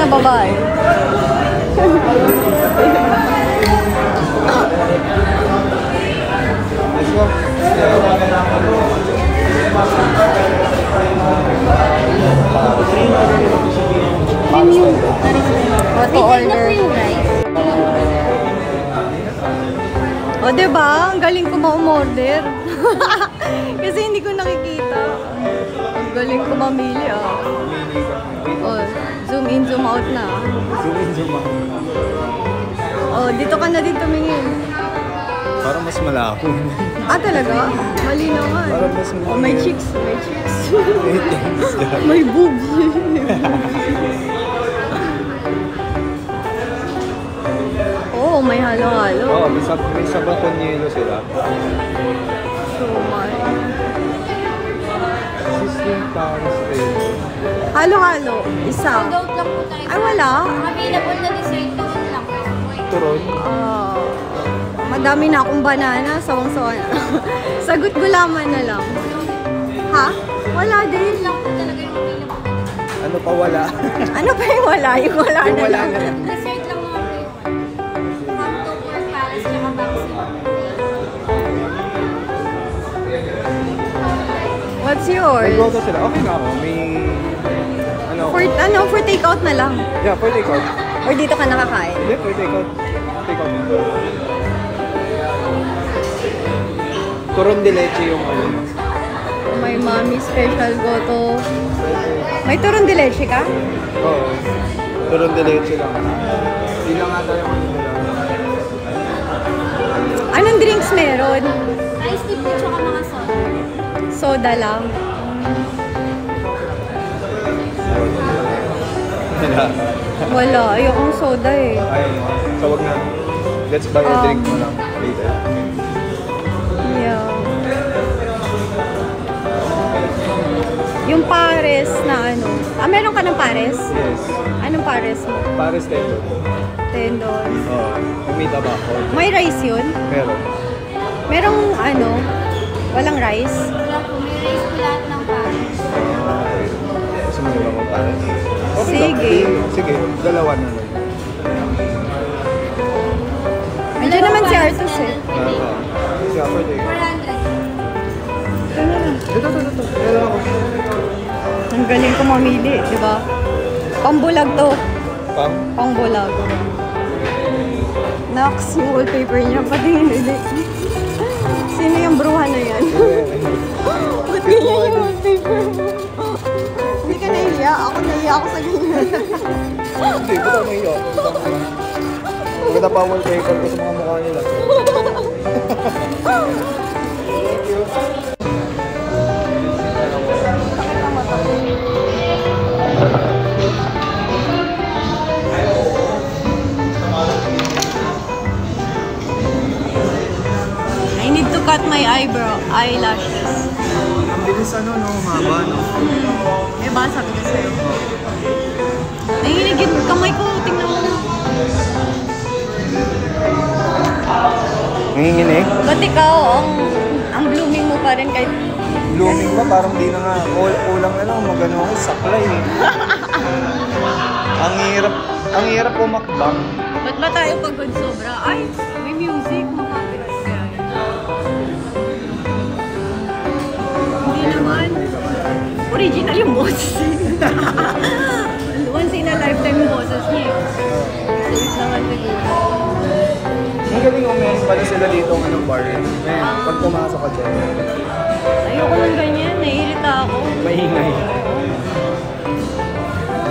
na babae. Let's go. Auto order. O, diba? Ang galing ko ma-umorder. Kasi hindi ko nakikita. Ang galing ko mamili, ah. O, zoom in, zoom out na. Zoom in, zoom out. O, dito ka na din tumingin. Parang mas malabo. Ah, talaga? Mali naman. Parang mas malabo. Oh, may chicks. May chicks. Thanks, May boobs. Oh, may halo-halo. Oo, may sabang konyelo sila. So, my. Sizzling Paris Tail. Halo-halo. Isa. Sold out lang po tayo. Ay, wala. Ang available na dessert doon lang po. Turon. Madami na akong banana. Sawang-sawa na. Sagot gulaman na lang. Ha? Wala din. Lang po talaga yung available. Ano pa wala? Ano pa yung wala? Yung wala Yung na wala lang. na lang. Dessert lang mga po. Hot pork Paris tsaka Baxi. What's yours? Nag-go sila. Okay na ako. May... For take-out na lang. Yeah, for take-out. Or dito ka nakakain? Hindi, for take-out. Take-out. Turon de leche yung ano. May mommy special goto. May turon de leche ka? Oo. Turon de leche lang. Hindi lang ata yung ano nila. Anong drinks meron? Ice tea po tsaka mga soda. Soda lang. Wala. Ayokong soda eh. Ay, so wag na. Let's buy a drink mo lang later. Yeah. Yung pares na ano. Ah, meron ka ng pares? Yes. Anong pares mo? Paris tayo. Tendon. Oo. May tabako. May rice yun? Meron. Merong ano? Walang rice? Wala po. May rice po lahat ng Paris. Okay. Gusto mo nila mo Paris? Okay Sige. lang. Sige, dalawa na lang. Andiyan naman si Artus eh. Yeah, for take. 400. Ito. Meron ako. Ang galing ko mamili, di ba? Pambulag to. Pang? Pangbulag. Nox, yung wallpaper niya. Patingin ulit. Sino yung bruha na yan? Ba't ganyan yung wallpaper mo? Hindi ka nahiya. Ako nahiya ako sa ganyan. Hindi, ba't ako naiyak? Maganda pa wallpaper ko sa mga mukha nila. Thank you. Sakit ang mata ko. I need to cut my eyelashes. Ang bilis no? Haba, no? Eh ba, sabi ko sa'yo. Nanginig yung kamay ko. Tingnan mo na. Nanginginig? Ba't ikaw, ang blooming mo pa rin kahit... Blooming pa, parang di na nga. Kulang na lang, magano ako, saklay eh. Ang hirap pumakbang. Ba't ba tayo pagod sobra? Ay, may music. Makapit kaya. Hindi naman. Original yung boses. Once in a lifetime yung boses niya. Safe naman siguro. Ang galing meron pala sila dito ng anong bar. Pag pumasok ka dyan. Ayoko ng ganyan. Naiirita ako. Maingay.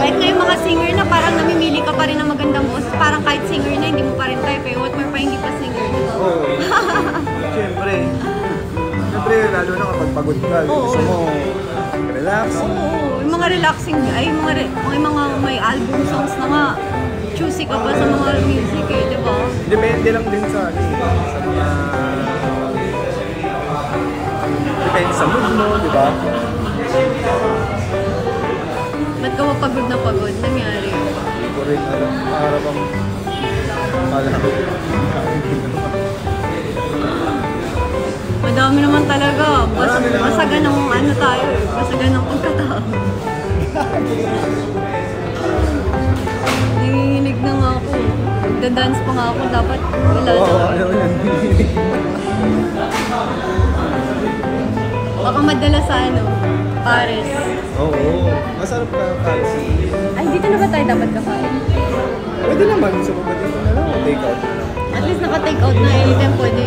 Kahit nga yung mga singer na parang namimili ka pa rin ng magandang boses. Parang kahit singer na, hindi mo pa rin type eh. What more pa hindi pa singer, di ba? Oo. Siyempre. Siyempre, lalo na kapag pagod ka. Gusto mo relax. Oo, yung mga relaxing, ay mga may album songs na nga. Choosy ka pa sa mga music eh, di ba? Depende lang din sa mga... Depende sa mood mo, di ba? Ba't ka pagod na pagod? Nangyari. Correct na lang. Para bang... Madami naman talaga. Basagan ng ano tayo eh. Basagan ng pagkatao. Nagda-dance pa nga ako. Dapat wala Oo, na. ano yan. Baka madala sa ano, Paris. Oo, masarap ka kasi. Ay, dito na ba tayo dapat kakain? Pwede naman, gusto ko ba dito na lang? Take out na lang. At least naka-take out na. Anytime pwede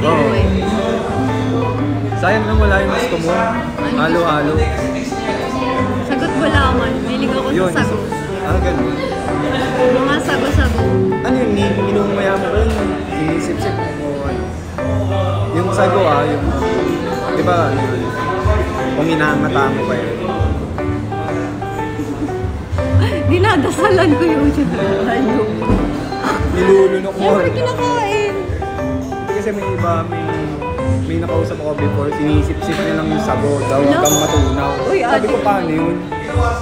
Oo. i-iwi. Sayang lang wala yung gusto mo. Halo-halo. Sagot gulaman. Milig ako Yun. sa sago. Ganun. Mga sago-sago. Ano yun, inumaya mo ko yun? Inisip-sip mo ano? Yung sago yung... Di ba, ano yun? Kung inamata mo pa yun. Dinadasalan ko yung halo. Nilulunok mo. Siyempre kinakain. Kasi may iba, may nakausap ako before, sinisip-sip niya lang yung sago daw hanggang matunaw. Uy, Sabi ko, ate. paano yun?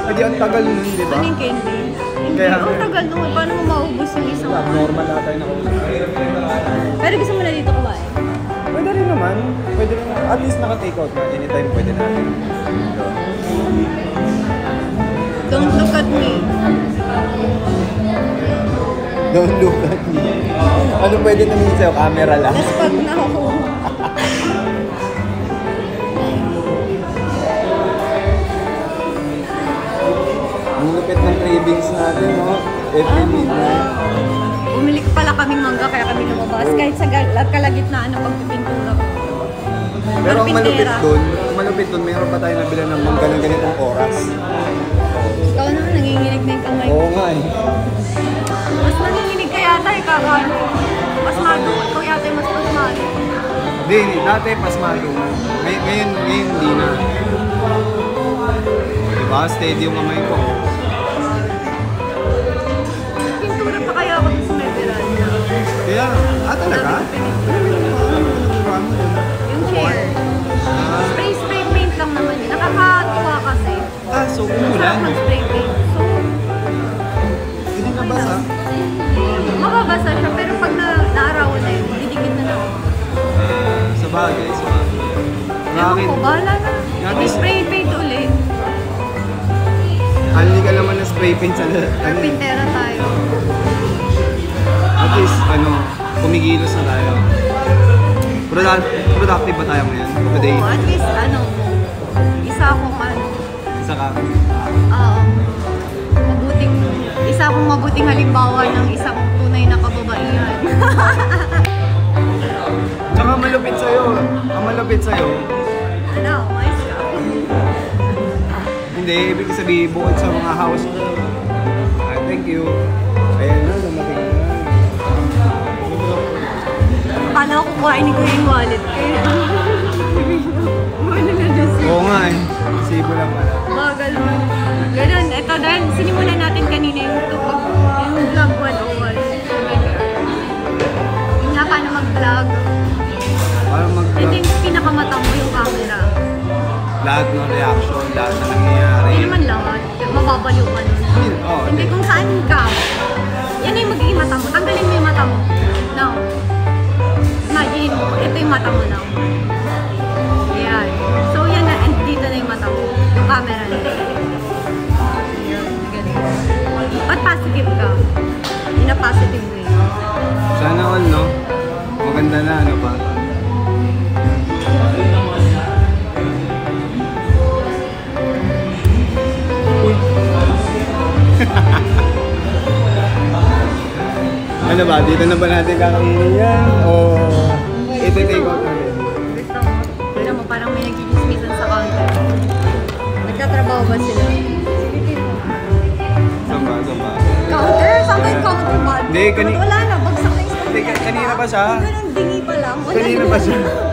Hindi, ang tagal nun, di ba? Ano yung candy? Hindi. Kaya- Ang tagal nun. Paano mo maubos yung isang Normal na tayo nakausap. Pero gusto mo na dito kumain? Pwede rin naman. Pwede rin naman. At least naka-take out na. Anytime pwede natin. Don't look at me. Don't look at me. Ano pwede namin sa'yo? Camera lang. Tapos pag ako. Ang lupit ng cravings natin, no? Every midnight. Bumili ko pala kaming mangga kaya kami lumabas. Kahit sa kalagitnaan ng pagpipintura ko. Pero ang Pagpintera. malupit dun, meron pa tayo nabila ng mangga ng ganitong oras. Ikaw naman, nanginginig na yung kamay ko. Oo nga eh. Mas nanginginig ka yata eh, kakano. Mas malo. Ikaw yata mas malo. Hindi, dati pasmado. Ngayon hindi na. Diba? Steady yung kamay ko. Pintura pa kaya ako sa may veranda. Kaya, talaga? Yung chair. Spray paint lang naman yun. Nakakatuwa kasi. So Masarap umulan. mag-spray paint. So, Hindi nabasa. mababasa siya pero pag naarawan na yun, didikit na lang. Sa bagay. Ewan ko, bahala na. Natin- I-spray paint ulit. Hindi ka naman na spray paint sa Carpintera tayo. At least, kumigilos na tayo. Productive ba tayo ngayon? Today? Oo, at least isa akong Isa ka? isa akong mabuting halimbawa ng isang tunay na kababaihan. Tsaka malupit sa'yo. Ang malupit sa'yo, Ano, mais ka? hindi, ibig sabihin bukod sa mga house ko. Thank you. Ayan na, dumating na. Akala ko kukuhain ni Kuya yung wallet ko. Wala na dyan. Oo nga eh. Sibo lang pala. Bagal mo. Ganun, ito dahil sinimulan natin kanina yung vlog 101. Yung nga paano mag-vlog. Para Ito yung pinakamata mo yung camera. lahat ng reaction, lahat na nangyayari. Hindi naman lahat. Mababaliw ka nun. Hindi kung saan ka. Yan na yung magiging mata mo. Tanggalin mo yung mata mo. Now. Imagine mo, ito yung mata mo now. Ayan. So yan na, and dito na yung mata mo. Yung camera na. Ayan, ganun. Ba't positive ka? In a positive way. Sana all, no? Maganda na, ano pa? Ano ba? Dito na ba natin kakainin yan? O ito take out natin? Gusto mo? Tignan mo, parang may nagkikismisan sa counter. Nagtatrabaho ba sila? Saan ba? Counter? Saan ba yung counter ba? Hindi, Wala na, bagsak na yung Hindi, kanina pa siya. Ganun dingi pa lang. Wala Kanina na. pa siya.